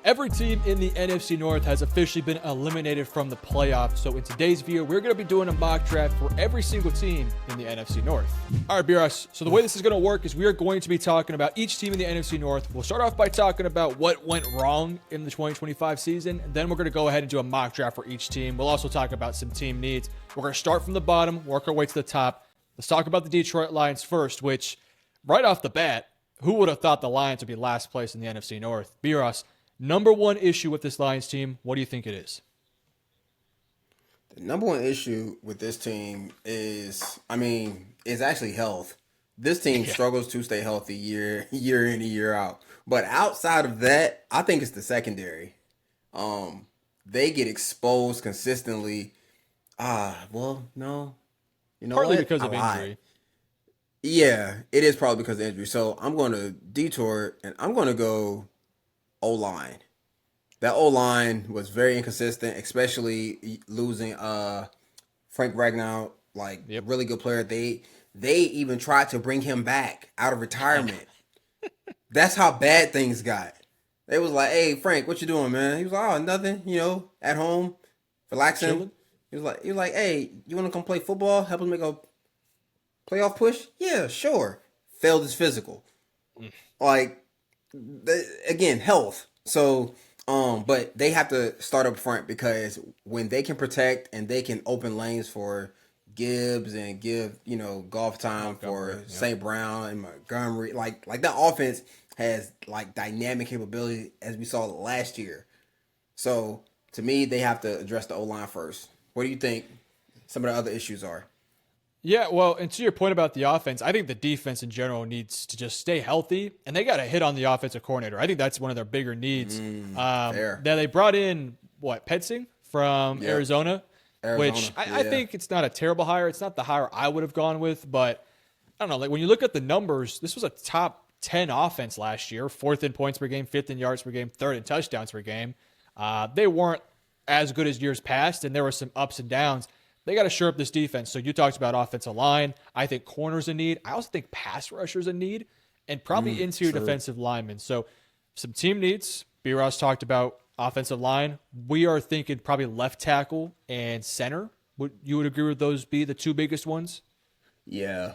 Every team in the NFC North has officially been eliminated from the playoffs. So in today's video, we're going to be doing a mock draft for every single team in the NFC North. All right, BRS. So the way this is going to work is we are going to be talking about each team in the NFC North. We'll start off by talking about what went wrong in the 2025 season. And then we're going to go ahead and do a mock draft for each team. We'll also talk about some team needs. We're going to start from the bottom, work our way to the top. Let's talk about the Detroit Lions first, which right off the bat, who would have thought the Lions would be last place in the NFC North? BRS. Number one issue with this Lions team, what do you think it is? The number one issue with this team is actually health. This team struggles to stay healthy year in and year out. But outside of that, I think it's the secondary. They get exposed consistently. No. You know Partly what? because of injury. Yeah, it is probably because of injury. So I'm going to detour and I'm going to go O-line. That O-line was very inconsistent, especially losing Frank Ragnow, really good player. They even tried to bring him back out of retirement. That's how bad things got. They was like, "Hey, Frank, what you doing, man?" He was like, "Oh, nothing, at home, relaxing." Chilling. He was like, "Hey, you want to come play football? Help us make a playoff push?" Yeah, sure. Failed his physical. Again, health. So, but they have to start up front because when they can protect and they can open lanes for Gibbs and give, golf time for St. Brown and Montgomery, like that offense has dynamic capability as we saw last year. So to me, they have to address the O-line first. What do you think some of the other issues are? Yeah, well, and to your point about the offense, I think the defense in general needs to just stay healthy, and they got to hit on the offensive coordinator. I think that's one of their bigger needs. Now they brought in, Petzing from Arizona, which I think it's not a terrible hire. It's not the hire I would have gone with, but I don't know. When you look at the numbers, this was a top 10 offense last year, 4th in points per game, 5th in yards per game, 3rd in touchdowns per game. They weren't as good as years past, and there were some ups and downs. They got to shore up this defense. So you talked about offensive line. I think corner's a need. I also think pass rusher's a need, and probably interior defensive linemen. So some team needs. B-Ross talked about offensive line. We are thinking probably left tackle and center. You would agree with those be the two biggest ones? Yeah,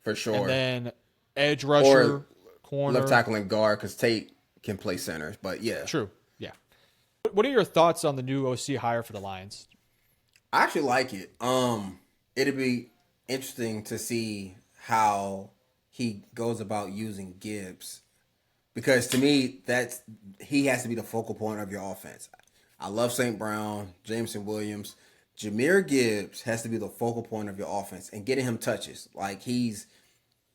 for sure. And then edge rusher, or corner. left tackle and guard because Tate can play center. But yeah. True, yeah. What are your thoughts on the new OC hire for the Lions? I actually like it. It'd be interesting to see how he goes about using Gibbs, because to me, he has to be the focal point of your offense. I love St. Brown, Jameson Williams. Jahmyr Gibbs has to be the focal point of your offense and getting him touches. Like he's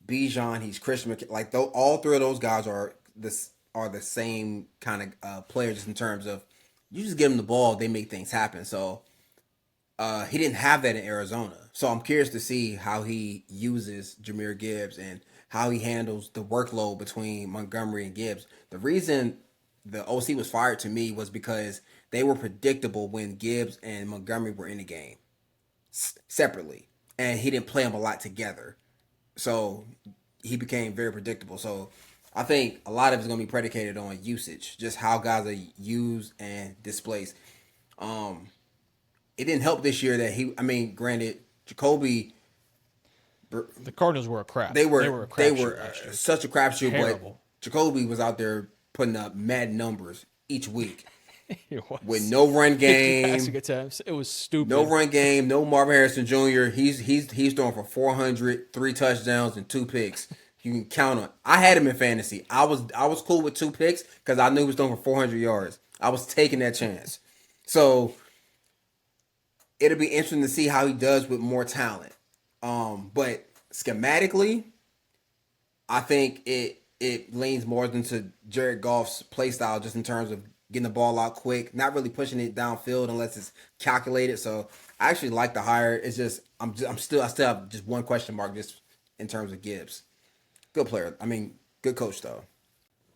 Bijan, he's Christian McCaffrey. All three of those guys are the same kind of players just in terms of you just give them the ball, they make things happen. So. He didn't have that in Arizona. So I'm curious to see how he uses Jahmyr Gibbs and how he handles the workload between Montgomery and Gibbs. The reason the OC was fired to me was because they were predictable when Gibbs and Montgomery were in the game separately. And he didn't play them a lot together. So he became very predictable. So I think a lot of it's going to be predicated on usage, just how guys are used and displaced. It didn't help this year that granted, Jacoby. The Cardinals were a crap. They were such a crapshoot, but Jacoby was out there putting up mad numbers each week. With no run game. It was stupid. No run game, no Marvin Harrison Jr. He's throwing for 400, 3 touchdowns, and 2 picks. You can count on. I had him in fantasy. I was cool with 2 picks because I knew he was throwing for 400 yards. I was taking that chance. So it'll be interesting to see how he does with more talent. But schematically, I think it leans more into Jared Goff's play style just in terms of getting the ball out quick, not really pushing it downfield unless it's calculated. So I actually like the hire. It's just I still have just one question mark just in terms of Gibbs. Good player. Good coach though.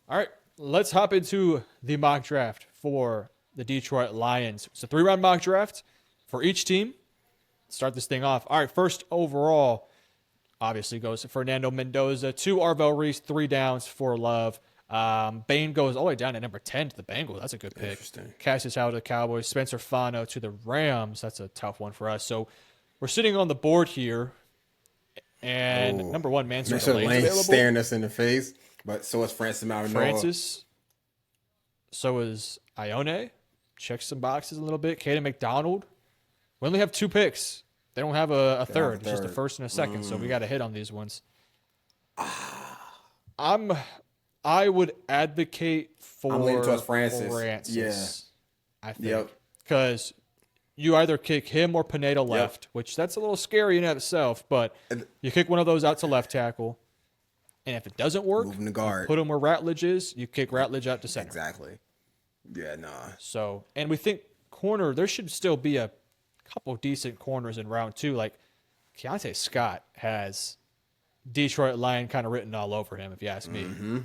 All right, let's hop into the mock draft for the Detroit Lions. It's a 3-round mock draft for each team. Start this thing off. All right, first overall, obviously goes to Fernando Mendoza, 2 Arvell Reese, 3 downs, 4 Love. Bain goes all the way down to number 10 to the Bengals. That's a good pick. Cassius Howard to the Cowboys. Spencer Fano to the Rams. That's a tough one for us. So we're sitting on the board here. And number one, Mansur Lane staring us in the face. But so is Francis Mourinho. Francis. So is Ione. Check some boxes a little bit. Caden McDonald. We only have 2 picks. They don't have a third. It's just a first and a second. So we got to hit on these ones. I would advocate for I'm leaning towards Francis. I think. Because you either kick him or Pineda left, which that's a little scary in and of itself, but you kick one of those out to left tackle, and if it doesn't work, moving the guard. Put him where Ratledge is, you kick Ratledge out to center. Exactly. Yeah, nah. So, and we think corner, there should still be a couple decent corners in round 2. Like, Keontae Scott has Detroit Lion kind of written all over him, if you ask me. Mm-hmm.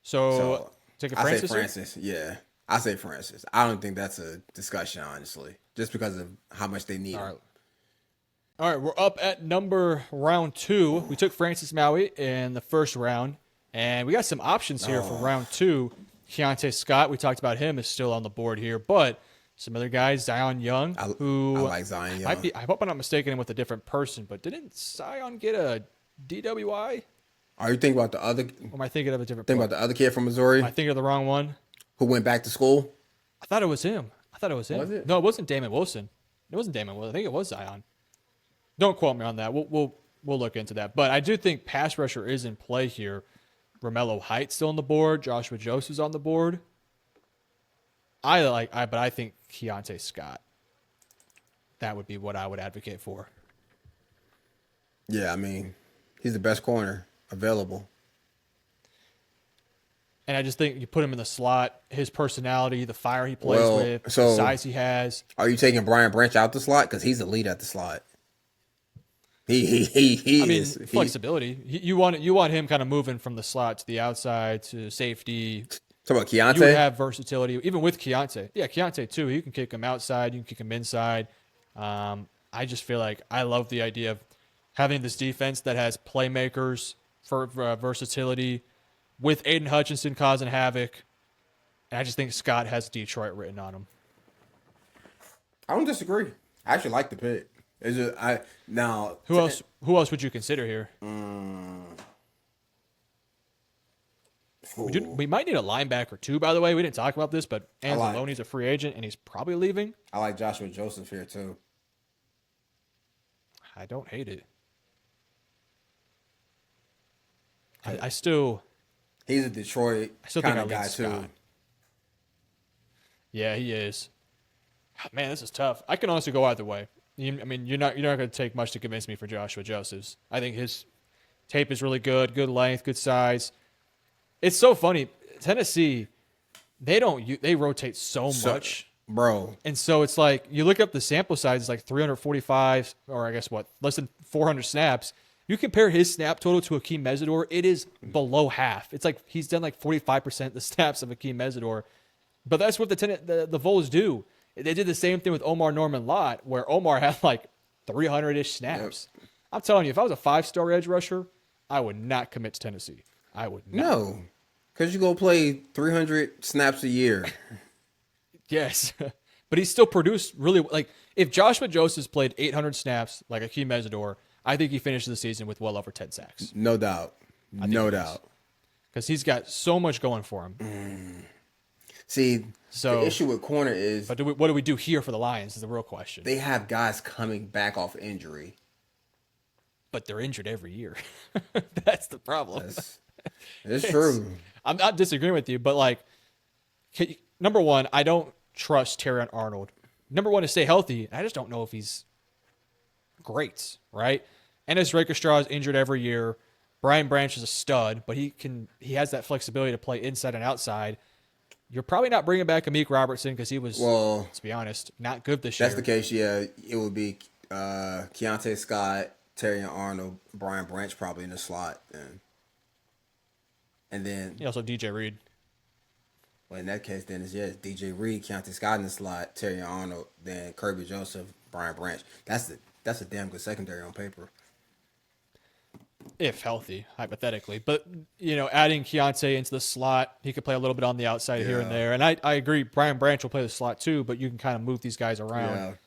So take a Francis. I say Francis, yeah. I say Francis. I don't think that's a discussion, honestly, just because of how much they need him. All right, we're up at round 2. We took Francis Maui in the first round, and we got some options here for round 2. Keontae Scott, we talked about him, is still on the board here, but some other guys, Zion Young, I like Zion Young. I hope I'm not mistaken him with a different person, but didn't Zion get a DWI? Are you thinking about the other? Or am I thinking of a different? Think about the other kid from Missouri. Am I thinking of the wrong one? Who went back to school? I thought it was him. Was it? No, it wasn't Damon Wilson. It wasn't Damon Wilson. I think it was Zion. Don't quote me on that. We'll look into that. But I do think pass rusher is in play here. Romello Heights still on the board. Joshua Joseph's on the board. But I think Keontae Scott. That would be what I would advocate for. Yeah, I mean, he's the best corner available. And I just think you put him in the slot, his personality, the fire he plays with, the size he has. Are you taking Brian Branch out the slot? Because he's the lead at the slot. He is. Flexibility. You want him kind of moving from the slot to the outside to safety. Talk about Keontae? You would have versatility, even with Keontae. Yeah, Keontae too. You can kick him outside. You can kick him inside. I just feel like I love the idea of having this defense that has playmakers for versatility with Aiden Hutchinson causing havoc. And I just think Scott has Detroit written on him. I don't disagree. I actually like the pick. Who else would you consider here? We might need a linebacker too, by the way. We didn't talk about this, but Anzalone's a free agent and he's probably leaving. I like Joshua Joseph here too. I don't hate it. I still. He's a Detroit kind of guy too. Scott. Yeah, he is. Man, this is tough. I can honestly go either way. You're not going to take much to convince me for Joshua Josephs. I think his tape is really good length, good size. It's so funny. Tennessee, they rotate so much, bro. And so it's like you look up the sample size. It's like 345, or I guess less than 400 snaps. You compare his snap total to Akeem Mesidor, it is below half. It's like he's done like 45% of the snaps of Akeem Mesidor. But that's what the Vols do. They did the same thing with Omar Norman Lott, where Omar had like 300-ish snaps. Yep. I'm telling you, if I was a 5-star edge rusher, I would not commit to Tennessee. I would not. No, because you go play 300 snaps a year. Yes, but he still produced really like if Joshua Josephs played 800 snaps like Akeem Mesidor, I think he finishes the season with well over 10 sacks. No doubt. No doubt. Because he's got so much going for him. See, the issue with corner is... But what do we do here for the Lions is the real question. They have guys coming back off injury. But they're injured every year. That's the problem. It's true. I'm not disagreeing with you, but like, number one, I don't trust Terrion Arnold. Number one, to stay healthy. I just don't know if he's great, right? Ennis Rakerstraw is injured every year. Brian Branch is a stud, but he has that flexibility to play inside and outside. You're probably not bringing back Amik Robertson because he was, let's be honest, not good this year. That's the case, yeah. It would be Keontae Scott, Terrion Arnold, Brian Branch probably in the slot. And then... also DJ Reed. Well, in that case, then it's DJ Reed, Keontae Scott in the slot, Terrion Arnold, then Kirby Joseph, Brian Branch. That's a damn good secondary on paper. if healthy, hypothetically. But, adding Keontae into the slot, he could play a little bit on the outside here and there. And I agree, Brian Branch will play the slot too, but you can kind of move these guys around,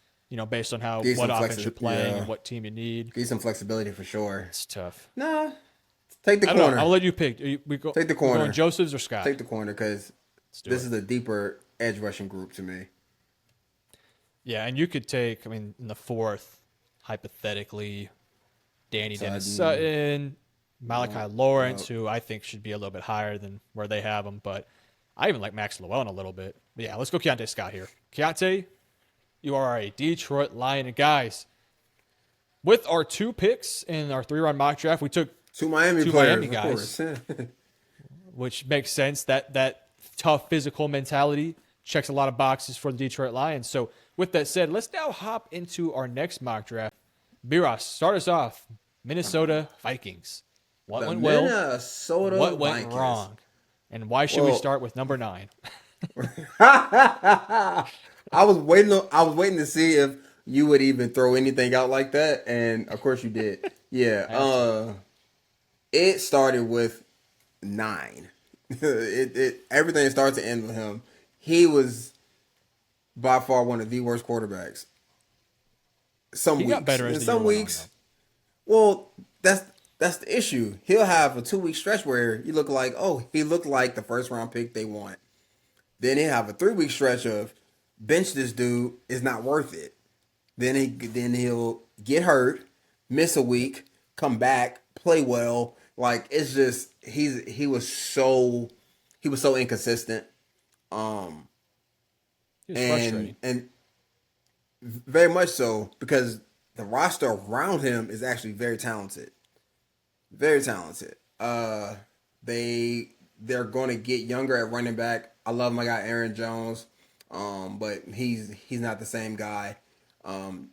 based on what offense you're playing and what team you need. Give some flexibility for sure. It's tough. Nah, take the corner. I'll let you pick. Take the corner. Going Josephs or Scott? Take the corner because this is a deeper edge rushing group to me. Yeah, and you could take, in the fourth, hypothetically, Danny Dennis-Sutton, Malachi Lawrence, who I think should be a little bit higher than where they have him. But I even like Max Llewellyn a little bit. But yeah, let's go Keontae Scott here. Keontae, you are a Detroit Lion. And guys, with our 2 picks in our 3-round mock draft, we took two Miami guys, which makes sense. That tough physical mentality checks a lot of boxes for the Detroit Lions. So with that said, let's now hop into our next mock draft. B-Ross, start us off. Minnesota Vikings. What went well? What went wrong? And why should we start with number 9? I was waiting to see if you would even throw anything out like that, and of course you did. Yeah. It started with 9. Everything starts to end with him. He was by far one of the worst quarterbacks. He got better in some weeks. Well, that's the issue. He'll have a 2-week stretch where he looked like the first round pick they want. Then he'll have a 3-week stretch of bench this dude, is not worth it. Then he'll get hurt, miss a week, come back, play well. Like, it's just he was so inconsistent. Frustrating. And very much so, because the roster around him is actually very talented. Very talented. They're going to get younger at running back. I love my guy Aaron Jones, but he's not the same guy.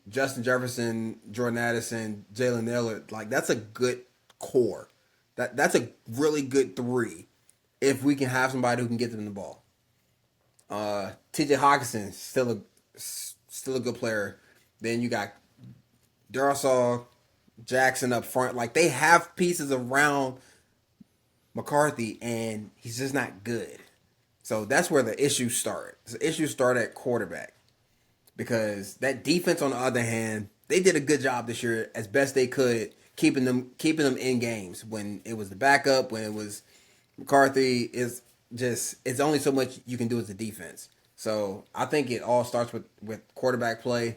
Justin Jefferson, Jordan Addison, Jalen Nailor, like, that's a good core. That's a really good 3 if we can have somebody who can get them the ball. T.J. Hawkinson, still a good player. Then you got Darsaw, Jackson up front. Like, they have pieces around McCarthy, and he's just not good. So that's where the issues start. The issues start at quarterback, because that defense, on the other hand, they did a good job this year as best they could, keeping them in games. When it was the backup, when it was McCarthy, it's only so much you can do as a defense. So I think it all starts with quarterback play.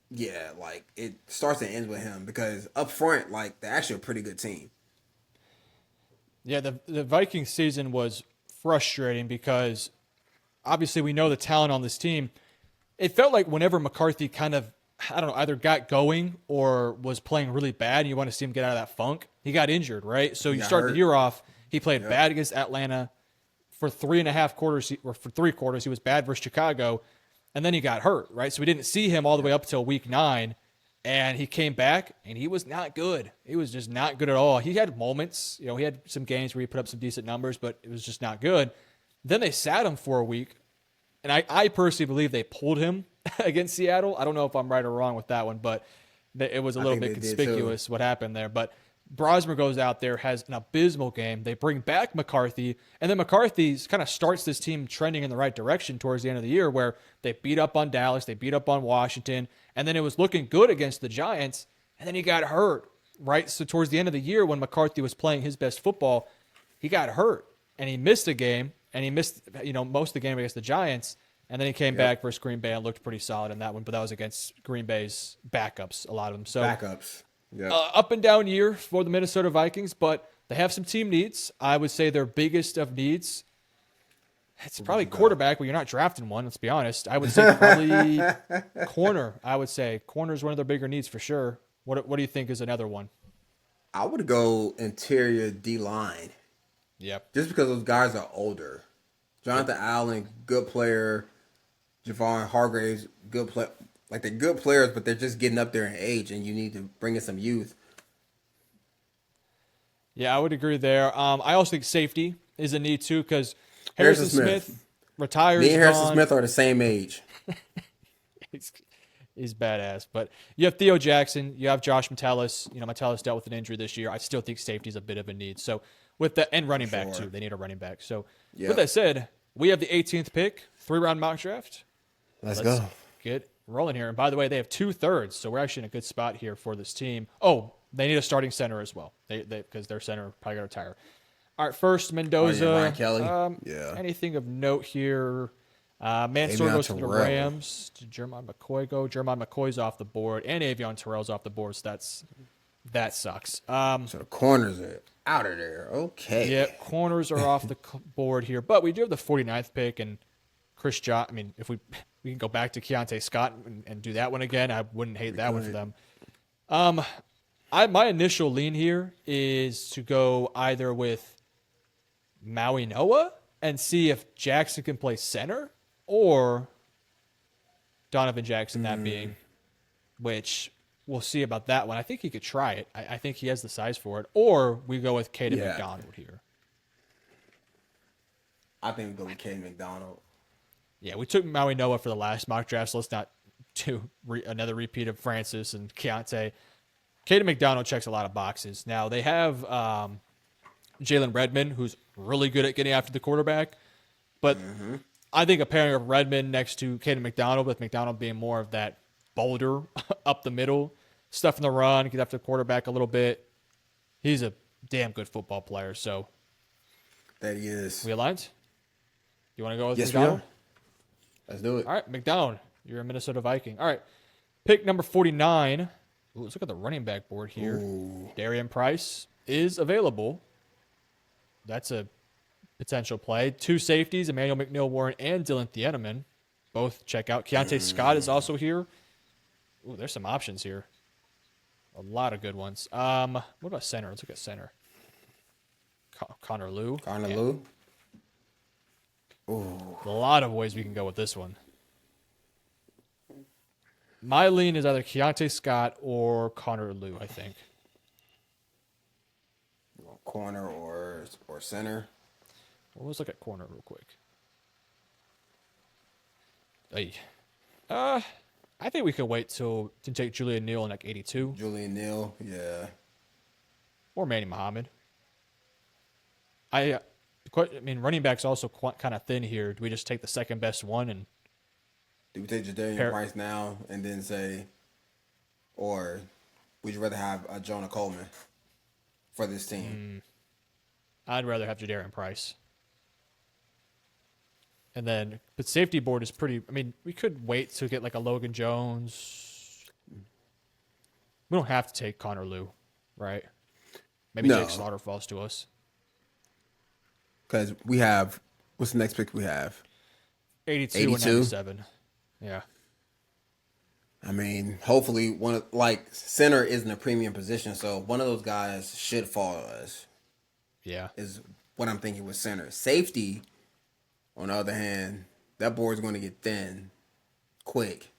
Yeah, like, it starts and ends with him, because up front, like, they're actually a pretty good team. Yeah, the Vikings season was frustrating because obviously we know the talent on this team. It felt like whenever McCarthy kind of, either got going or was playing really bad and you want to see him get out of that funk, he got injured, right? So you start the year off, he played bad against Atlanta. For 3.5 quarters, or for 3 quarters, he was bad versus Chicago. And then he got hurt, right? So we didn't see him all the way up until week 9. And he came back, and he was not good. He was just not good at all. He had moments. He had some games where he put up some decent numbers, but it was just not good. Then they sat him for a week. And I personally believe they pulled him against Seattle. I don't know if I'm right or wrong with that one, but it was a little bit conspicuous what happened there. But Brosmer goes out there, has an abysmal game. They bring back McCarthy, and then McCarthy kind of starts this team trending in the right direction towards the end of the year, where they beat up on Dallas, they beat up on Washington, and then it was looking good against the Giants, and then he got hurt, right? So towards the end of the year, when McCarthy was playing his best football, he got hurt, and he missed a game, and he missed most of the game against the Giants, and then he came back versus Green Bay and looked pretty solid in that one, but that was against Green Bay's backups, a lot of them. So backups. Yeah. Up and down year for the Minnesota Vikings, but they have some team needs. I would say their biggest of needs, it's probably quarterback, but you're not drafting one, let's be honest. I would say probably corner. I would say corner is one of their bigger needs for sure. What do you think is another one? I would go interior D-line. Yep. Just because those guys are older. Jonathan Allen, good player. Javon Hargraves, good player. Like, they're good players, but they're just getting up there in age, and you need to bring in some youth. Yeah, I would agree there. I also think safety is a need, too, because Harrison Smith retires. Me and Harrison Smith are the same age. He's badass. But you have Theo Jackson. You have Josh Metellus. Metellus dealt with an injury this year. I still think safety is a bit of a need. So and running back too. They need a running back. So with that said, we have the 18th pick, 3-round mock draft. Let's go. Get rolling here. And by the way, they have 2/3. So we're actually in a good spot here for this team. Oh, they need a starting center as well. Because their center probably got to retire. All right, first Mendoza. Ryan Kelly. Anything of note here? Mansour goes to the Rams. Did Jermon McCoy go? Jermon McCoy's off the board, and Avion Terrell's off the board. So that sucks. So the corners are out of there. Okay. Yeah, corners are off the board here, but we do have the 49th pick and Chris John. I mean, if we can go back to Keontae Scott and do that one again, I wouldn't hate that one for them. My initial lean here is to go either with Maui Noah and see if Jackson can play center, or Donovan Jackson, that being, which we'll see about that one. I think he could try it. I think he has the size for it. Or we go with Caden McDonald here. I think we go with Caden McDonald. Yeah, we took Maui Noah for the last mock draft, so let's not do another repeat of Francis and Keontae. Caden McDonald checks a lot of boxes. Now, they have Jalen Redmond, who's really good at getting after the quarterback, but I think a pairing of Redmond next to Caden McDonald, with McDonald being more of that boulder up the middle, stuff in the run, get after the quarterback a little bit. He's a damn good football player. So that he is. We aligned? You want to go with yes, McDonald? Let's do it. All right, McDonald. You're a Minnesota Viking. All right. Pick number 49. Ooh, let's look at the running back board here. Ooh. Darian Price is available. That's a potential play. 2 safeties, Emmanuel McNeil-Warren and Dylan Thieneman. Both check out. Keontae Scott is also here. Ooh, there's some options here. A lot of good ones. What about center? Let's look at center. Connor Liu. Connor Liu. Ooh. A lot of ways we can go with this one. My lean is either Keontae Scott or Connor Liu, I think. Corner or center? Well, let's look at corner real quick. Hey. I think we could wait to take Julian Neal in like 82. Julian Neal, yeah. Or Manny Muhammad. I mean, running back's also kind of thin here. Do we just take the second best one and do we take Jadarian Price now and then say, or would you rather have Jonah Coleman for this team? I'd rather have Jadarian Price. And then, but safety board is pretty. I mean, we could wait to get like a Logan Jones. We don't have to take Connor Liu, right? Maybe Jake Slaughter falls to us. Because we have, what's the next pick we have? 82 and 97. Yeah. I mean, hopefully center isn't a premium position, so one of those guys should fall to us. Yeah. Is what I'm thinking with center. Safety, on the other hand, that board's going to get thin quick.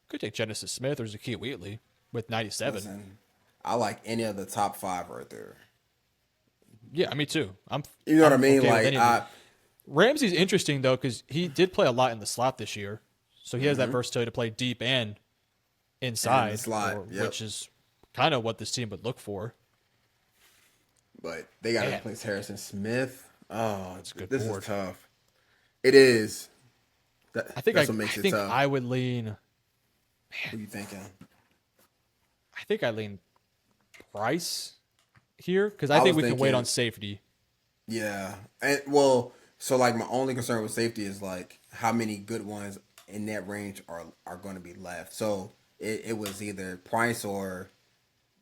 Could take Genesis Smith or Zakiya Wheatley with 97. Listen, I like any of the top 5 right there. Yeah, me too. You know what I mean? Like, Ramsey's interesting though because he did play a lot in the slot this year, so he has that versatility to play deep and inside, the slot, which is kind of what this team would look for. But they got to replace Harrison Smith. Oh, that's a good this board. Is tough. It is. I think I would lean. Man, what are you thinking? I think I lean Price here because I think we can wait on safety. Yeah, and so like my only concern with safety is like how many good ones in that range are going to be left. So it was either Price or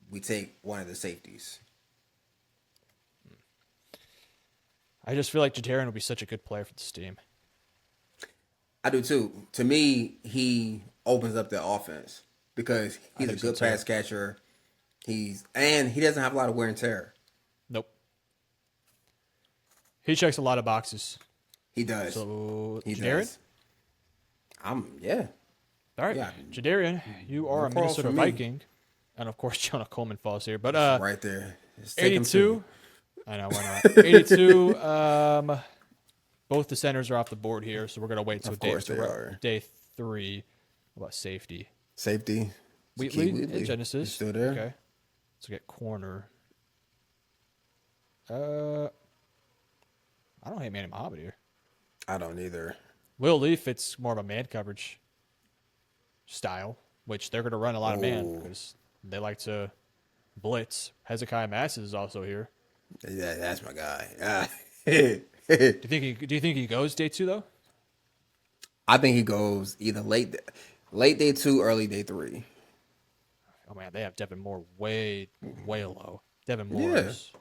we take one of the safeties. I just feel like Jadarian would be such a good player for this team. I do too. To me, he opens up the offense because he's a good pass catcher. He doesn't have a lot of wear and tear. Nope. He checks a lot of boxes. He does. So he Jadarian? Yeah. All right. Yeah. Jadarian, you are a Minnesota Viking. And of course Jonah Coleman falls here. But right there. 82. I know, why not? 82. Both the centers are off the board here, so we're gonna wait till day 3. What about safety? Safety. Wheatley and He's Genesis. still there. Okay. Let's get corner. I don't hate Manny Muhammad here. I don't either. Will Lee fits more of a man coverage style, which they're going to run a lot of man because they like to blitz. Hezekiah Masses is also here. Yeah, that's my guy. Do you think he goes day 2 though? I think he goes either late day 2, early day 3. Oh man, they have Devin Moore way low. Devin Moore's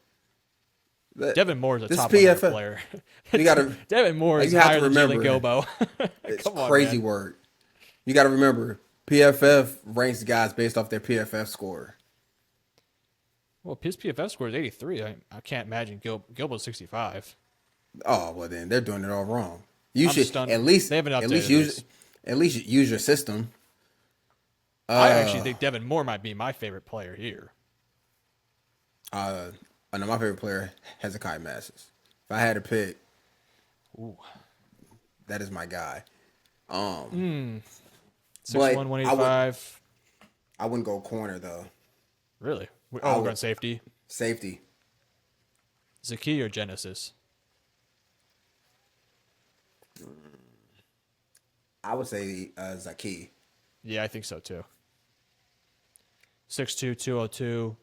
a top PFF player. You gotta Devin Moore is you have higher to than Jalen remember, Gilbo. It's Come on, crazy man. work. You got to remember, PFF ranks guys based off their PFF score. Well, his PFF score is 83. I can't imagine Gilbo's 65. Oh well, then they're doing it all wrong. You I'm should stunned. at least They haven't at updated least this. use your system. I actually think Devin Moore might be my favorite player here. I know my favorite player, Hezekiah Masses. If I had to pick, that is my guy. 6'1", but 185. I wouldn't go corner though. Really? We're going safety. Safety. Zaki or Genesis? I would say Zaki. Yeah, I think so too. 6'2", 202.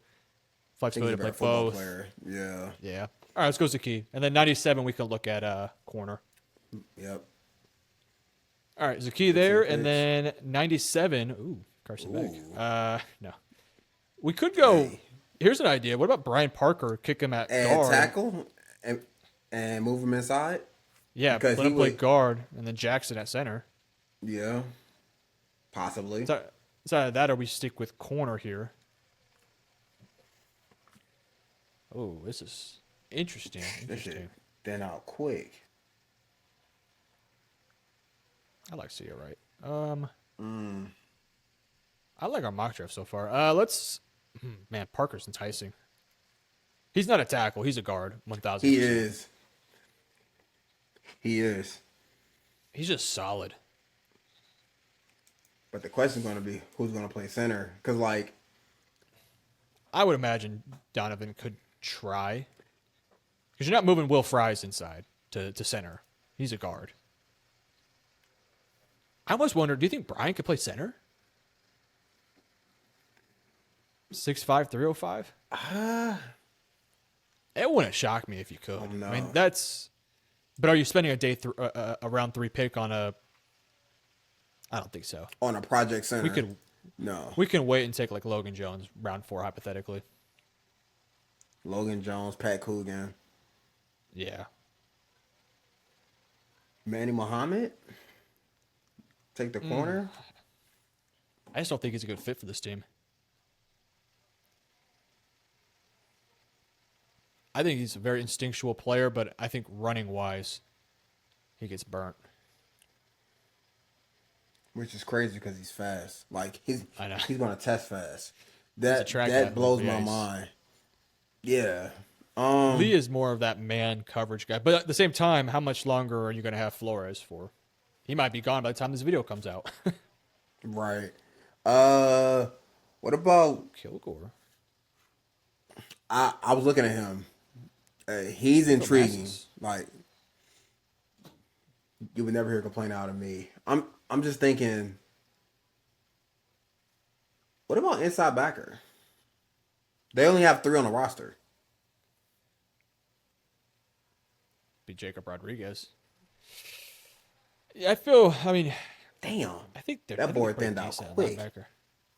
Flexibility to play both. Player. Yeah. Yeah. All right, let's go Zaki. And then 97, we can look at corner. Yep. All right, Zaki there. And then 97. Ooh, Carson Beck. No. We could go. Hey. Here's an idea. What about Brian Parker? Kick him at guard. Tackle and move him inside? Yeah, let him play guard. And then Jackson at center. Yeah. Possibly. It's either that or we stick with corner here. Oh, this is interesting. Then out quick. I like to see it right. I like our mock draft so far. Man, Parker's enticing. He's not a tackle. He's a guard. 1,000%. He is. He's just solid. But the question's going to be who's going to play center? Because, like, I would imagine Donovan could try. Because you're not moving Will Fries inside to center. He's a guard. I almost wonder, do you think Brian could play center? 6'5", 305? It wouldn't shock me if you could. Oh, no. I mean, that's... But are you spending a round 3 pick on a... I don't think so. On a project center. We can wait and take like Logan Jones, round 4, hypothetically. Logan Jones, Pat Coogan. Yeah. Manny Muhammad? Take the corner? I just don't think he's a good fit for this team. I think he's a very instinctual player, but I think running-wise, he gets burnt. Which is crazy because he's fast. Like, he's going to test fast. That blows my mind. Yeah. Lee is more of that man coverage guy. But at the same time, how much longer are you going to have Flores for? He might be gone by the time this video comes out. Right. What about Kilgore? I was looking at him. He's intriguing. Like, you would never hear a complaint out of me. I'm just thinking, what about inside backer? They only have 3 on the roster. Be Jacob Rodriguez. Yeah, I mean, damn. I think that boy thinned out quick.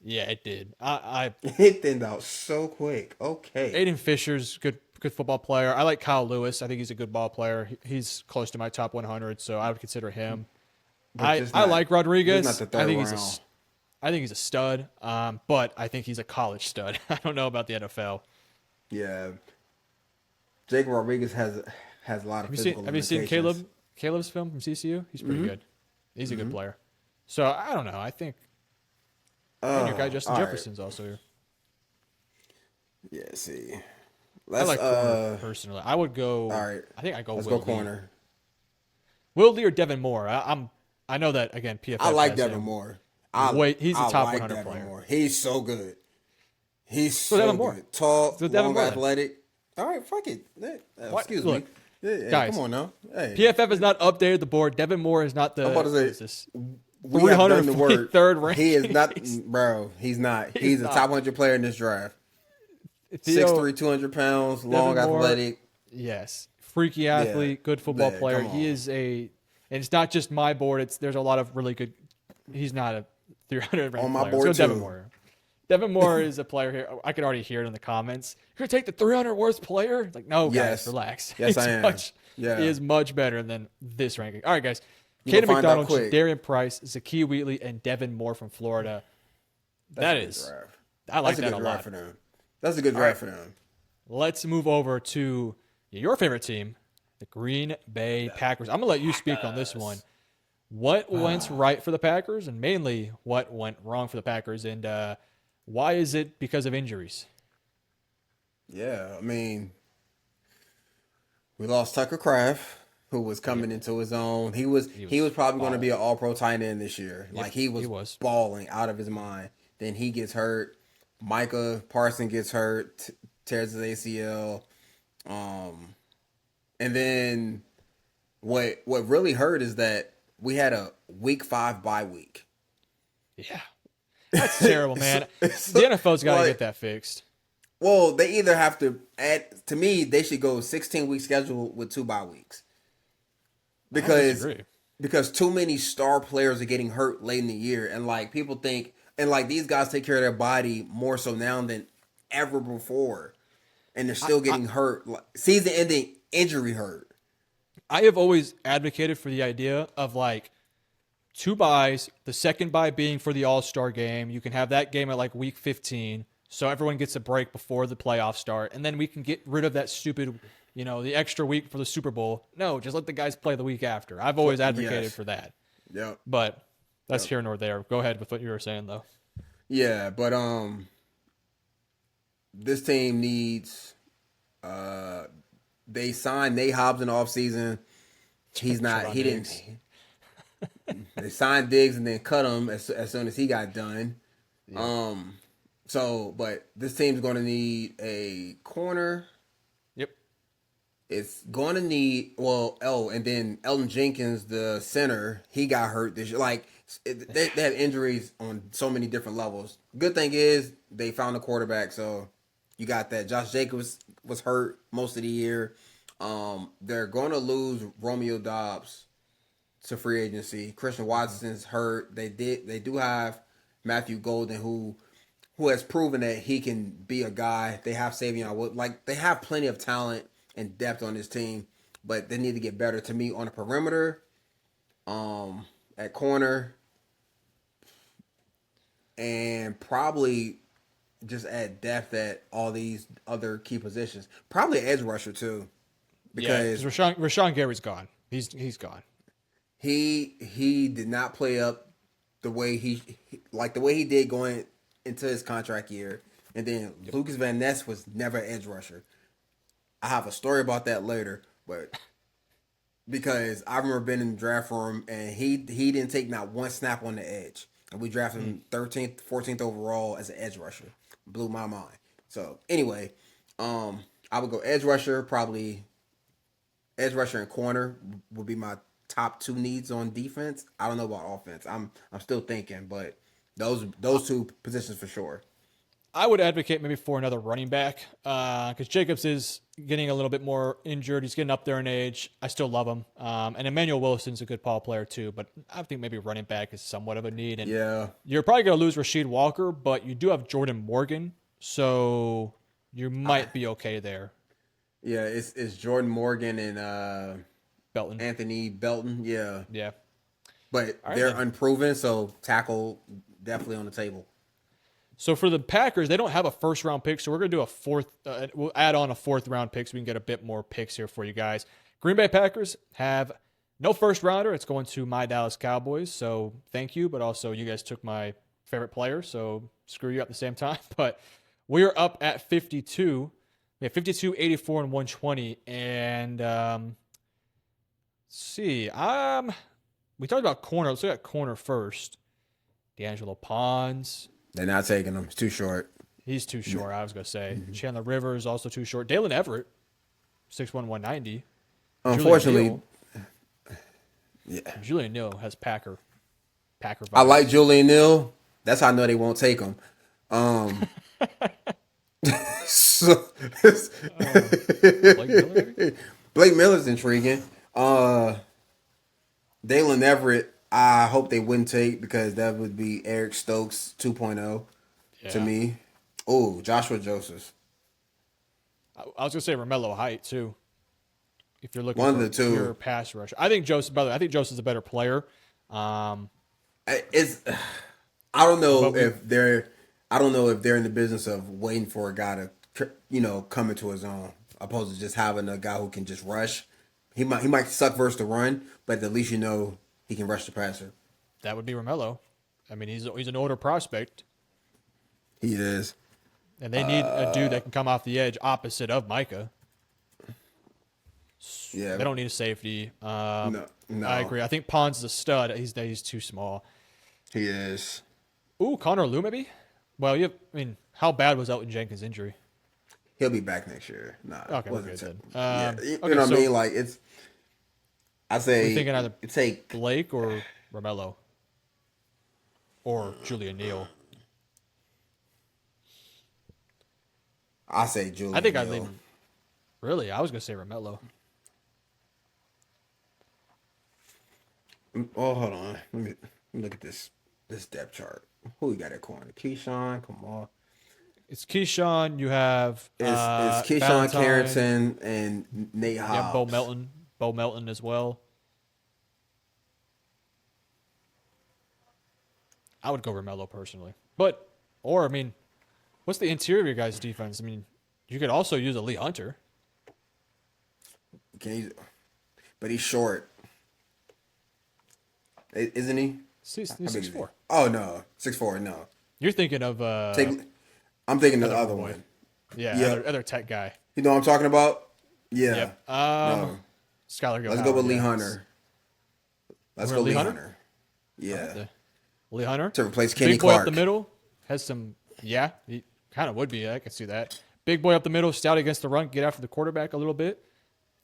Yeah, it did. It thinned out so quick. Okay. Aiden Fisher's good football player. I like Kyle Lewis. I think he's a good ball player. He's close to my top 100, so I would consider him. I like Rodriguez. I think he's a stud. But I think he's a college stud. I don't know about the NFL. Yeah. Jake Rodriguez has a lot of physical Have you seen Caleb's film from CCU? He's pretty good. He's a good player. So I don't know. I think your guy Justin Jefferson's also here. Yeah, see. I like corner personally. I would go. All right. I think I go. Let's go corner. Will Lee or Devin Moore? I know that again. PFF. I like Devin Moore. He's a top 100 Devin player. Moore. He's so good. He's So so Devin Moore. good. Tall, So Devin long, Moore, athletic. All right, fuck it. Excuse Look, me. Yeah, guys, come on now. Hey. PFF has not updated the board. Devin Moore is not the. I'm about to say, what is this? we have done the work. 343rd rank. He is not, bro. He's not. He's a top 100 player in this draft. 6'3", 200 pounds, long, athletic. Yes, freaky athlete, good football player. He is and it's not just my board. There's a lot of really good. He's not a 300 ranked on my player. board Let's go too. Devin Moore. Devin Moore is a player here. I can already hear it in the comments. You're gonna take the 300 worst player? It's like, no, guys, relax. Yes, I am. He is much better than this ranking. All right, guys. You'll Caden McDonald, Darian Price, Zakee Wheatley, and Devin Moore from Florida. I like that a lot. For them. That's a good draft for them. Let's move over to your favorite team, the Green Bay Packers. I'm gonna let you speak on this one. What went right for the Packers, and mainly what went wrong for the Packers, and why is it because of injuries? Yeah, I mean, we lost Tucker Kraft, who was coming into his own. He was probably going to be an All-Pro tight end this year. Like he was balling out of his mind. Then he gets hurt. Micah Parsons gets hurt, tears his ACL, and then what really hurt is that we had a week 5 bye week. Yeah. That's terrible, man. The NFL's got to get that fixed. Well, they either have to add, to me, they should go 16-week schedule with 2 bye weeks. Because too many star players are getting hurt late in the year. And like people think, and like these guys take care of their body more so now than ever before. And they're still getting hurt. Like, season-ending injury hurt. I have always advocated for the idea of like 2 byes, the second bye being for the All-Star game. You can have that game at like week 15, so everyone gets a break before the playoffs start, and then we can get rid of that stupid, the extra week for the Super Bowl. No, just let the guys play the week after. I've always advocated for that. Yeah. But that's here nor there. Go ahead with what you were saying, though. Yeah, but this team needs they signed Nate Hobbs in the offseason. They signed Diggs and then cut him as soon as he got done. Yeah. But this team's going to need a corner. Yep. It's going to need, and then Elton Jenkins, the center, he got hurt this year. Like, they have injuries on so many different levels. Good thing is they found a quarterback, so you got that. Josh Jacobs was hurt most of the year. They're going to lose Romeo Doubs to free agency. Christian Watson's hurt. They do have Matthew Golden, who has proven that he can be a guy. They have Savion Wood. Like, they have plenty of talent and depth on this team, but they need to get better. To me, on the perimeter, at corner, and probably just add depth at all these other key positions. Probably edge rusher too, because Rashawn Gary's gone. He's gone. He did not play up the way he did going into his contract year, and then Lucas Van Ness was never an edge rusher. I have a story about that later, but because I remember being in the draft for him, and he didn't take not one snap on the edge, and we drafted him 13th, 14th overall as an edge rusher. Blew my mind. So anyway, I would go edge rusher, probably edge rusher and corner would be my top 2 needs on defense. I don't know about offense. I'm still thinking, but those 2 positions for sure. I would advocate maybe for another running back because Jacobs is getting a little bit more injured. He's getting up there in age. I still love him. And Emmanuel Wilson's a good ball player too, but I think maybe running back is somewhat of a need. And you're probably going to lose Rasheed Walker, but you do have Jordan Morgan, so you might be okay there. Yeah, it's Jordan Morgan and Belton. Anthony Belton. Yeah. Yeah. But they're unproven, so tackle definitely on the table. So for the Packers, they don't have a first-round pick, so we're going to do a fourth. We'll add on a fourth-round pick so we can get a bit more picks here for you guys. Green Bay Packers have no first-rounder. It's going to my Dallas Cowboys, so thank you. But also, you guys took my favorite player, so screw you at the same time. But we are up at 52. We have 52, 84, and 120. And let's see. We talked about corner. Let's look at corner first. D'Angelo Pons. They're not taking him. It's too short. He's too short, I was going to say. Chandler Rivers also too short. Dalen Everett, 6'1", 190. Unfortunately, Julian Neal has Packer vibes. I like Julian Neal. That's how I know they won't take him. So, Blake Miller? Blake Miller's intriguing. Dalen Everett, I hope they wouldn't take because that would be Eric Stokes 2.0 to me. Oh, Joshua Joseph. I was going to say Romello Height, too. If you're looking One for of the two. pure pass rush. I think Joseph, by the way, I think Joseph's a better player. It's I don't know if they're in the business of waiting for a guy to come into his own, opposed to just having a guy who can just rush. He might suck versus the run, but at least he can rush the passer. That would be Romello. I mean, he's an older prospect. He is. And they need a dude that can come off the edge opposite of Micah. Yeah. They don't need a safety. No. I agree. I think Pons is a stud. He's too small. He is. Ooh, Connor Lew maybe? Well, how bad was Elton Jenkins' injury? He'll be back next year. Nah. Okay, we're good then. You know what I mean? Like, it's... I say... We're thinking either take Blake or Romello. Or Julian Neal. I say Julian I think Neal. I'd leave him. Really? I was going to say Romello. Oh, hold on. Let me look at this depth chart. Who we got at corner? Keyshawn, come on. It's Keyshawn. You have It's Keyshawn Valentine. Carrington and Nate Hobbs. Yeah, Bo Melton as well. I would go Romello personally. What's the interior of your guys' defense? I mean, you could also use a Lee Hunter. But he's short. Isn't he? He's 6'4". Oh, no. 6'4", no. You're thinking of... I'm thinking of the other one. Yeah, other tech guy. You know what I'm talking about? Yeah. Yep. No. Skylar Let's go with Lee Hunter. Let's go Lee Hunter. Yeah. Lee Hunter? To replace Kenny Big boy Clark. up the middle. Has some... Yeah, he kind of would be. I could see that. Big boy up the middle, stout against the run, get after the quarterback a little bit.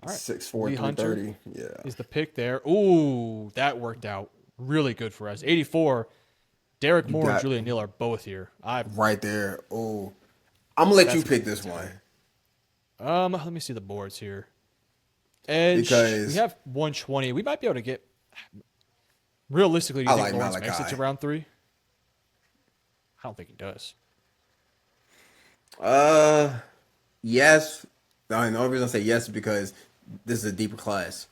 All right. 6'4", Lee 330. Yeah. Is the pick there. Ooh, that worked out really good for us. 84. Derek Moore and Julian Neal are both here. Right there. Oh, I'm gonna let you pick this one. Let me see the boards here. Edge. Because we have 120. We might be able to get. Realistically, do you think Lawrence makes it to round 3? I don't think he does. Yes. The only reason I say yes is because this is a deeper class,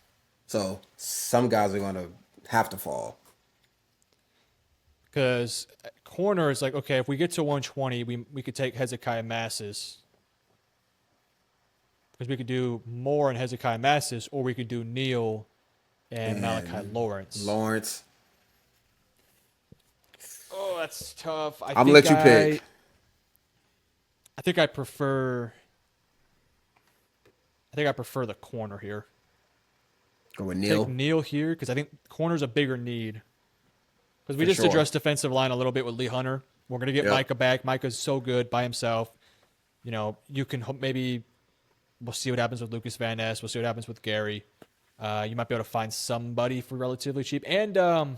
so some guys are gonna have to fall. Because corner is like, okay, if we get to 120, we could take Hezekiah Massis. Because we could do Moore and Hezekiah Massis, or we could do Neal and Malachi Lawrence. Oh, that's tough. I'm gonna let you pick. I think I prefer the corner here. Go with Neal. Take Neal here because I think corner's a bigger need. Because we just addressed defensive line a little bit with Lee Hunter. We're going to get Micah back. Micah's so good by himself. You know, you can we'll see what happens with Lucas Van Ness. We'll see what happens with Gary. You might be able to find somebody for relatively cheap. And I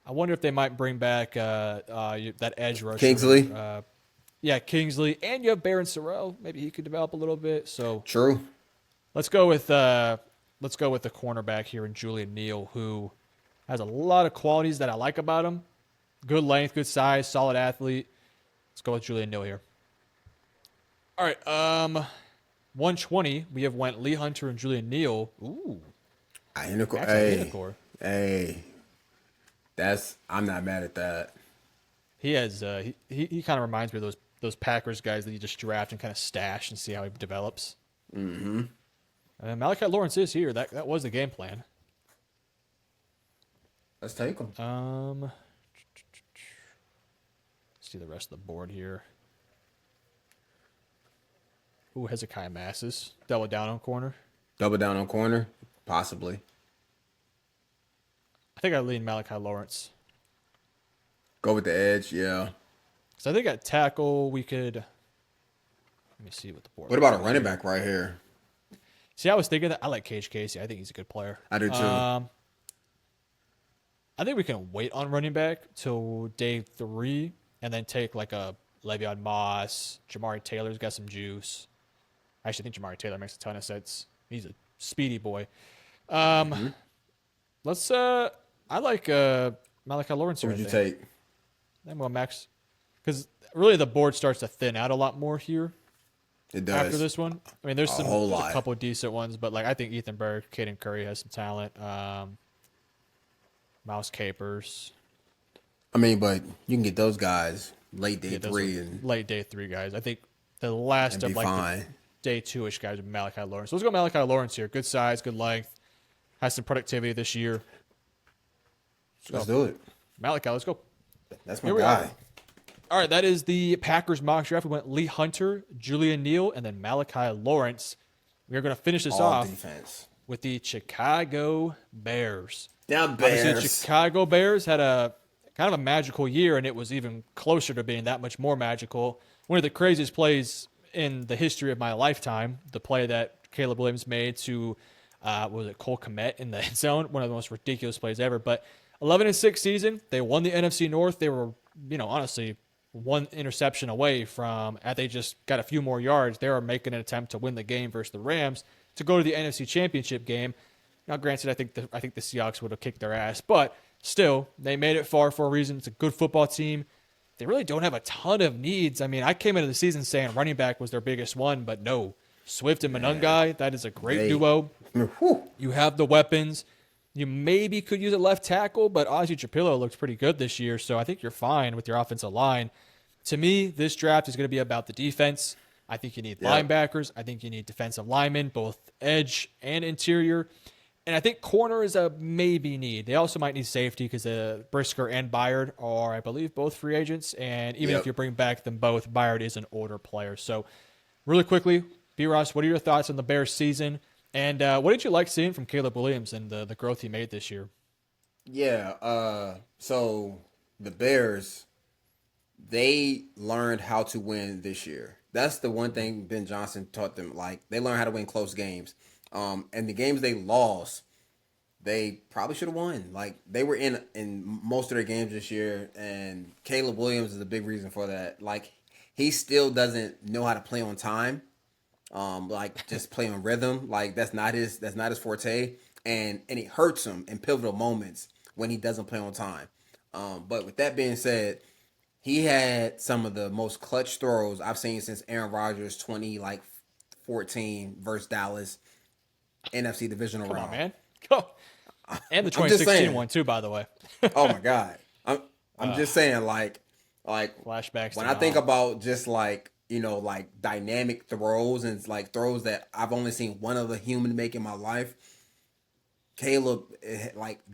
wonder if they might bring back that edge rusher. Kingsley. Kingsley. And you have Baron Sorrell. Maybe he could develop a little bit. So True. Let's go with the cornerback here in Julian Neal, who has a lot of qualities that I like about him. Good length, good size, solid athlete. Let's go with Julian Neal here. All right, 120. We have went Lee Hunter and Julian Neal. Ooh. Hey. I'm not mad at that. He has he kind of reminds me of those Packers guys that you just draft and kind of stash and see how he develops. Mm-hmm. Malachi Lawrence is here. That was the game plan. Let's take him. Let's see the rest of the board here. Ooh, Hezekiah Massis. Double down on corner. Possibly. I think I lean Malachi Lawrence. Go with the edge, yeah. So I think at tackle we could. Let me see what the board What looks about a like running here. back right here? See, I was thinking that I like Cage Casey. I think he's a good player. I do too. I think we can wait on running back till day 3 and then take like a Le'Veon Moss. Jamari Taylor's got some juice. I actually think Jamari Taylor makes a ton of sense. He's a speedy boy. Let's I like Malachi Lawrence Who here, would I you think. take? I'm going Max. Because really the board starts to thin out a lot more here It after does. this one. I mean, A whole there's a lot. couple of decent ones, but like I think Ethan Berg, Caden Curry has some talent. Mouse Capers. I mean, but you can get those guys late day Yeah, those 3 are and late day 3 guys. I think the last be of like fine. the day 2-ish guys are Malachi Lawrence. So let's go Malachi Lawrence here. Good size, good length, has some productivity this year. Let's do it. Malachi, let's go. That's my Here we guy. are. All right, that is the Packers mock draft. We went Lee Hunter, Julian Neal, and then Malachi Lawrence. We are going to finish this All off defense. with the Chicago Bears. The Obviously, the Bears. Chicago Bears had a kind of a magical year, and it was even closer to being that much more magical. One of the craziest plays in the history of my lifetime, the play that Caleb Williams made to, was it Cole Kmet in the end zone? One of the most ridiculous plays ever. But 11-6 season, they won the NFC North. They were, honestly, one interception away from, they just got a few more yards. They were making an attempt to win the game versus the Rams to go to the NFC Championship game. Now, granted, I think the Seahawks would have kicked their ass, but still, they made it far for a reason. It's a good football team. They really don't have a ton of needs. I mean, I came into the season saying running back was their biggest one, but no. Swift and Monungai, that is a great duo. You have the weapons. You maybe could use a left tackle, but Ozzie Trapillo looks pretty good this year, so I think you're fine with your offensive line. To me, this draft is going to be about the defense. I think you need linebackers. I think you need defensive linemen, both edge and interior. And I think corner is a maybe need. They also might need safety because Brisker and Byard are, I believe, both free agents. And even if you bring back them both, Byard is an older player. So really quickly, B-Ross, what are your thoughts on the Bears season? And what did you like seeing from Caleb Williams and the growth he made this year? Yeah. So the Bears, they learned how to win this year. That's the one thing Ben Johnson taught them. Like, they learned how to win close games. And the games they lost, they probably should have won. Like, they were in most of their games this year, and Caleb Williams is a big reason for that. Like, he still doesn't know how to play on time. Like, just play on rhythm. Like, that's not his forte. And it hurts him in pivotal moments when he doesn't play on time. But with that being said, he had some of the most clutch throws I've seen since Aaron Rodgers 2014 versus Dallas NFC divisional round. Come on, man. Go. And the 2016 one too, by the way. Oh my God. I'm just saying, like flashbacks. When I think about just like dynamic throws and like throws that I've only seen one other human make in my life, Caleb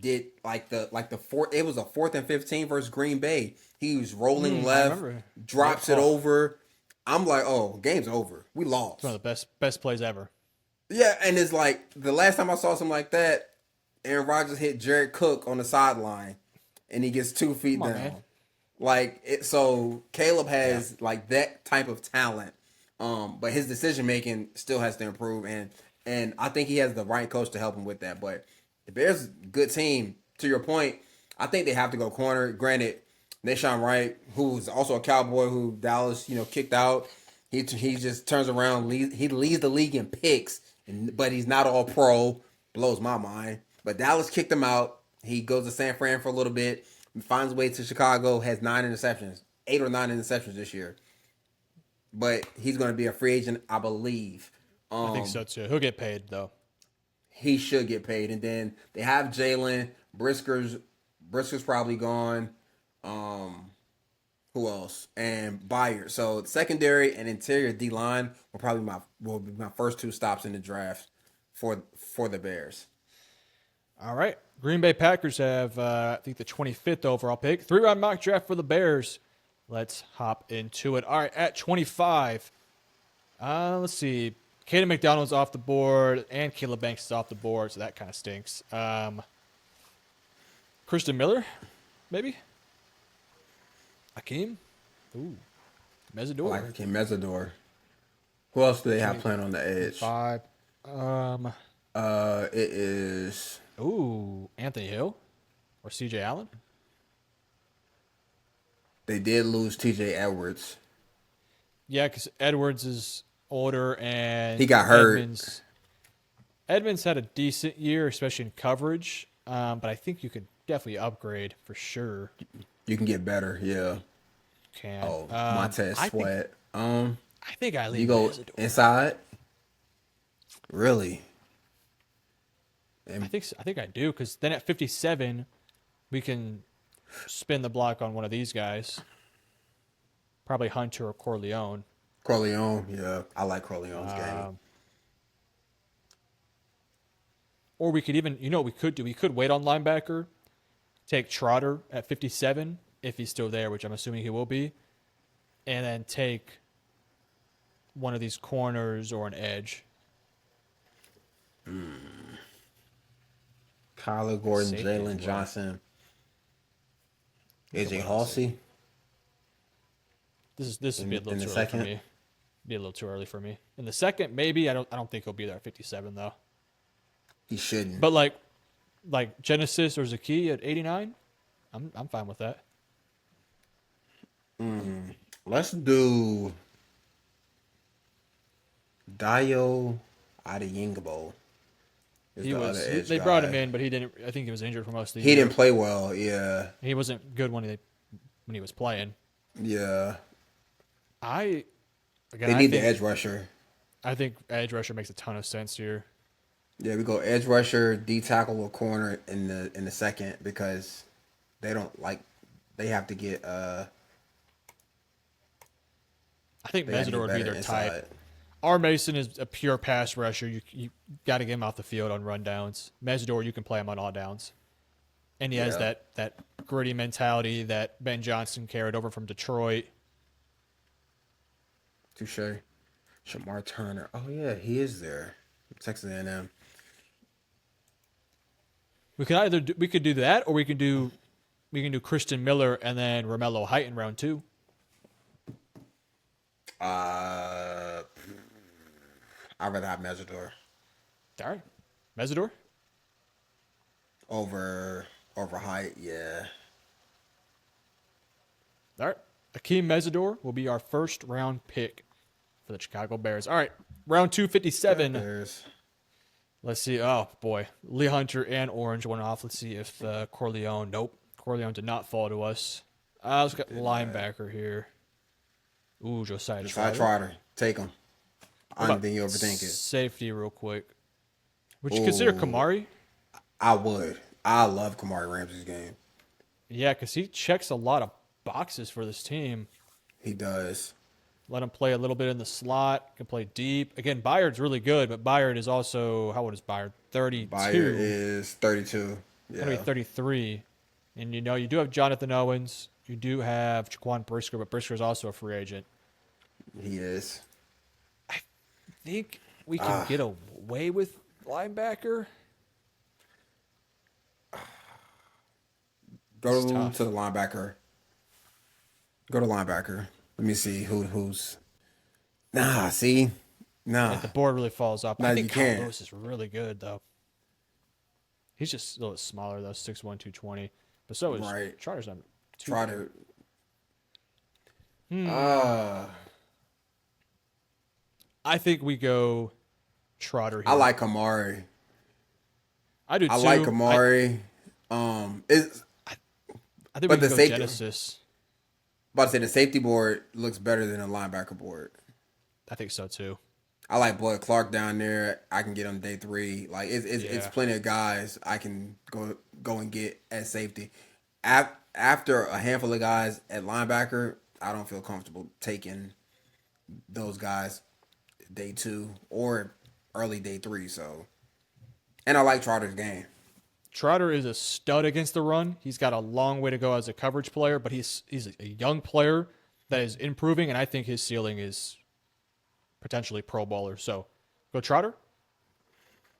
did the fourth. It was a 4th and 15 versus Green Bay. He was rolling left, drops it over. I'm like, oh, game's over. We lost. It's one of the best plays ever. Yeah, and it's like the last time I saw something like that, Aaron Rodgers hit Jared Cook on the sideline, and he gets 2 feet down. Man. So Caleb has like that type of talent, but his decision making still has to improve, and I think he has the right coach to help him with that. But the Bears, good team. To your point, I think they have to go corner. Granted, Nashawn Wright, who's also a Cowboy, who Dallas kicked out, he just turns around, he leads the league in picks, but he's not all pro. Blows my mind. But Dallas kicked him out. He goes to San Fran for a little bit, finds his way to Chicago, has 8 or 9 interceptions this year. But he's going to be a free agent, I believe. I think so too. He'll get paid though. He should get paid. And then they have Jalen. Brisker's probably gone. Who else? And Byard. So secondary and interior D line will be my first 2 stops in the draft for the Bears. All right. Green Bay Packers have I think the 25th overall pick. 3-round mock draft for the Bears. Let's hop into it. All right, at 25. Let's see. Caden McDonald's off the board, and Caleb Banks is off the board, so that kind of stinks. Christian Miller, maybe? Akeem? Ooh. I Mesidor. like Hakeem Mesidor. Who else do they have playing on the edge? 5. It is. Ooh. Anthony Hill or CJ Allen? They did lose T.J. Edwards. Yeah, because Edwards is older and He got hurt. Edmonds had a decent year, especially in coverage. But I think you could definitely upgrade for sure. You can get better, yeah. Can. Oh, Montez Sweat. I think I leave You go Mesidor. inside. Really? I think I do, because then at 57, we can spin the block on one of these guys. Probably Hunter or Corleone. Corleone, yeah. I like Corleone's game. Or we could even, what we could do? We could wait on linebacker, take Trotter at 57, if he's still there, which I'm assuming he will be, and then take one of these corners or an edge. Kyler Gordon, Safety Jalen as well. Johnson, AJ Halsey. This would be a little in too the early second? for me. Be a little too early for me. In the second, maybe. I don't think he'll be there at 57 though. He shouldn't. But like Genesis or Zaki at 89, I'm fine with that. Let's do Dio Adeyingbo. They brought him in, but he didn't. I think he was injured for most of the He year. didn't play well. Yeah. He wasn't good when he was playing. Yeah. They need the edge rusher. I think edge rusher makes a ton of sense here. Yeah, we go edge rusher, D tackle or corner in the second because they have to get I think they have to Mesidor get would be better their inside. type. R. Mason is a pure pass rusher. You got to get him off the field on rundowns. Mesidor, you can play him on all downs. And he has that gritty mentality that Ben Johnson carried over from Detroit. Touche. Shamar Turner. Oh yeah, he is there. Texas A&M. We could do that, or we can do Christian Miller and then Romello Height in round 2. I'd rather have Mesidor All right, Mesidor. over Height. Yeah. All right, Akeem Mesidor will be our first round pick for the Chicago Bears. All right, round 257. Bears. Let's see. Oh boy, Lee Hunter and Orange went off. Let's see if Corleone. Nope, Corleone did not fall to us. Let's get linebacker here. Ooh, Josiah Trotter. Take him. I don't think you overthink it. Safety, real quick. Would you consider Kamari? I would. I love Kamari Ramsey's game. Yeah, because he checks a lot of boxes for this team. He does. Let him play a little bit in the slot. Can play deep. Again, Byard's really good, but Byard is also, how old is Byard? 32. Byard is 32. Yeah. Going to be 33. And you do have Jonathan Owens. You do have Jaquan Brisker, but Brisker is also a free agent. He is. I think we can get away with linebacker. Go to the linebacker. Go to linebacker. Let me see who's. Nah, see, nah. If the board really falls off. Nah, I think you Kyle can't. Lewis is really good though. He's just a little smaller though, 6'1", 220. But so is Right. Trotter's not too Trotter. I think we go Trotter here. I like Kamari. I do too. I like Kamari. I think but we the can go safety- Genesis. About to say the safety board looks better than the linebacker board. I think so too. I like Boyd Clark down there. I can get on day 3. Like it's plenty of guys I can go and get at safety. After a handful of guys at linebacker, I don't feel comfortable taking those guys day 2 or early day 3. So, and I like Trotter's game. Trotter is a stud against the run. He's got a long way to go as a coverage player, but he's a young player that is improving, and I think his ceiling is potentially Pro Bowler. So, go Trotter.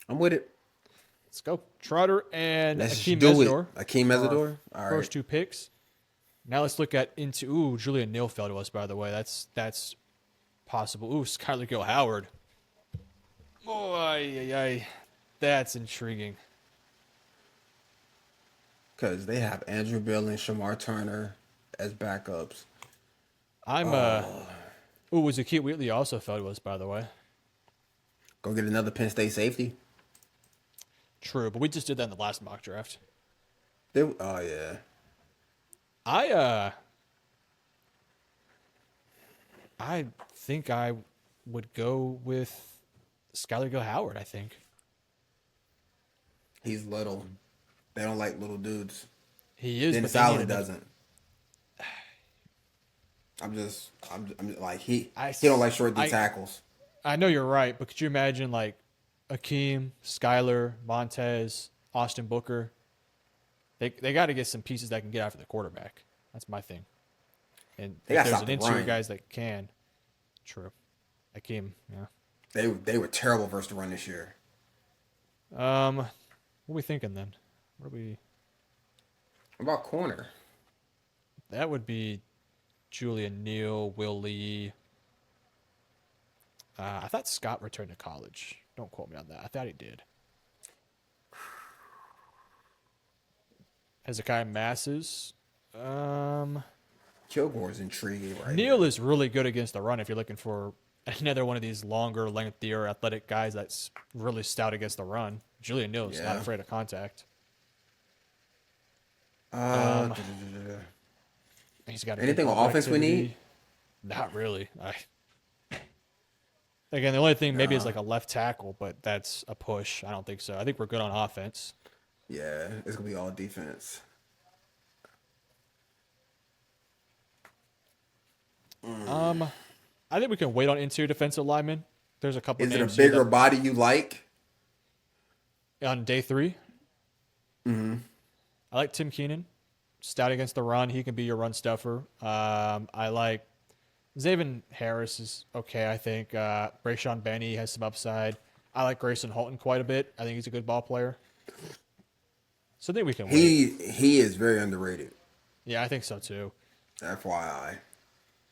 I'm with it. Let's go Trotter and Let's Akeem do Mesidor. it. Akeem Mesidor. All right. First 2 picks. Now let's look at Julian Neal fell to us, by the way. That's possible. Skylar Gill Howard. Oh, ay. That's intriguing. Because they have Andrew Bill and Shamar Turner as backups. Was Akeem Wheatley also fell to us, by the way. Go get another Penn State safety. True, but we just did that in the last mock draft. Oh yeah. I think I would go with Skylar Gill Howard, I think. He's little. They don't like little dudes. He is, Dennis Allen doesn't. I'm like he don't like short D tackles. I know you're right, but could you imagine like Akeem, Skylar, Montez, Austin Booker? They got to get some pieces that can get after the quarterback. That's my thing. And if there's an interior guys that can. True. Akeem, yeah. They were terrible versus the run this year. What are we thinking then? What about corner? That would be Julian Neal, Will Lee. I thought Scott returned to college. Don't quote me on that. I thought he did. Hezekiah Masses. Kilgore's intriguing right Neal is really good against the run if you're looking for another one of these longer, lengthier, athletic guys that's really stout against the run. Julian Neal is not afraid of contact. He's got anything on offense we need? Not really. Again, the only thing maybe is like a left tackle, but that's a push. I don't think so. I think we're good on offense. Yeah, it's gonna be all defense. I think we can wait on interior defensive linemen. There's a couple. Is it a bigger body you like on day 3? Mm-hmm. I like Tim Keenan, stout against the run. He can be your run stuffer. I like Zaven Harris is okay. I think Brayshawn Benny has some upside. I like Grayson Holton quite a bit. I think he's a good ball player. So I think we can wait. He is very underrated. Yeah, I think so too. FYI.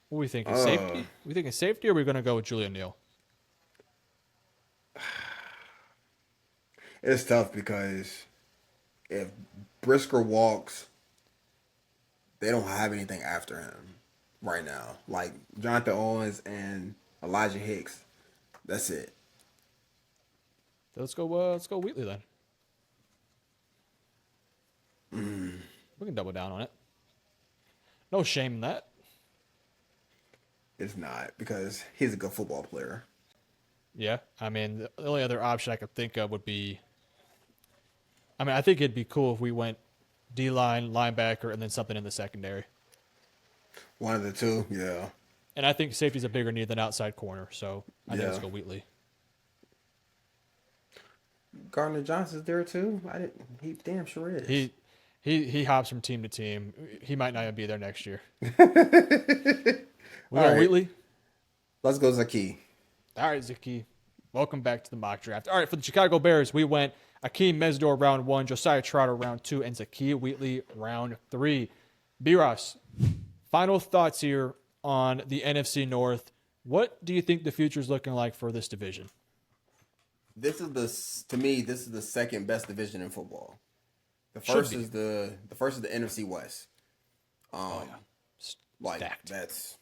What are we thinking? Safety? We thinking safety, or are we going to go with Julian Neal? It's tough because if Brisker walks, they don't have anything after him right now. Like Jonathan Owens and Elijah Hicks. That's it. Let's go Wheatley then. We can double down on it. No shame in that. It's not, because he's a good football player. Yeah, I mean, the only other option I could think of would be, I think it'd be cool if we went D-line, linebacker, and then something in the secondary. One of the two, yeah. And I think safety's a bigger need than outside corner, so I think let's go Wheatley. Gardner Johnson's there too? He damn sure is. He hops from team to team. He might not even be there next year. We All go right. Wheatley? Let's go Zaki. All right, Zaki. Welcome back to the mock draft. All right, for the Chicago Bears, we went Akeem Mesdor round 1, Josiah Trotter round 2, and Zaki Wheatley round 3. B-Ross, final thoughts here on the NFC North. What do you think the future is looking like for this division? To me, this is the second best division in football. The first is the NFC West. Stacked. That's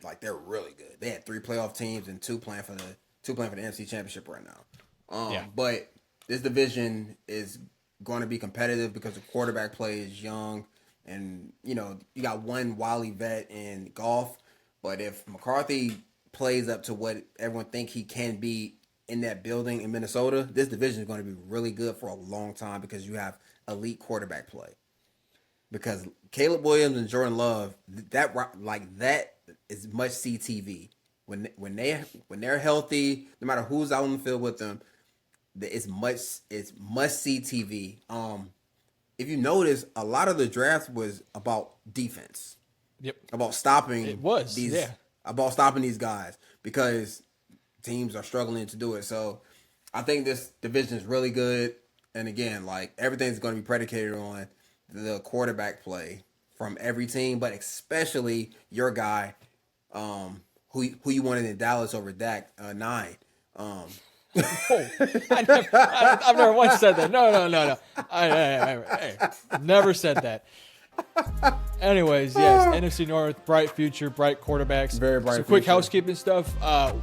like they're really good. They had 3 playoff teams and 2 playing for the NFC Championship right now. But this division is going to be competitive because the quarterback play is young, and you got one wily vet in Goff. But if McCarthy plays up to what everyone think he can be in that building in Minnesota, this division is going to be really good for a long time because you have elite quarterback play. Because Caleb Williams and Jordan Love, that is must-see TV. When they're healthy, no matter who's out on the field with them, it's must-see TV. If you notice, a lot of the draft was about defense. Yep. About stopping about stopping these guys because teams are struggling to do it. So I think this division is really good. And again, like everything's going to be predicated on the quarterback play from every team, but especially your guy, who you wanted in Dallas over Dak, 9. I've never once said that. No. I never said that. Anyways, yes, NFC North, bright future, bright quarterbacks. Very bright Some quick future. housekeeping stuff.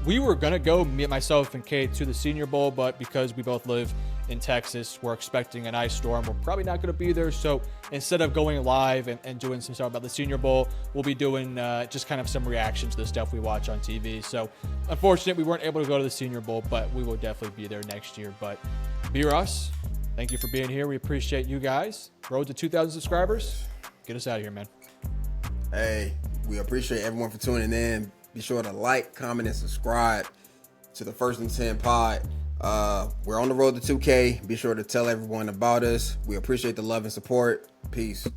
We were going to go, myself and Kate, to the Senior Bowl, but because we both live in Texas, we're expecting an ice storm. We're probably not going to be there. So instead of going live and doing some stuff about the Senior Bowl, we'll be doing just kind of some reactions to the stuff we watch on TV. So unfortunately, we weren't able to go to the Senior Bowl, but we will definitely be there next year. But be Russ, thank you for being here. We appreciate you guys. Road to 2,000 subscribers. Get us out of here, man. Hey, we appreciate everyone for tuning in. Be sure to like, comment, and subscribe to the First and 10 pod. We're on the road to 2K. Be sure to tell everyone about us. We appreciate the love and support. Peace.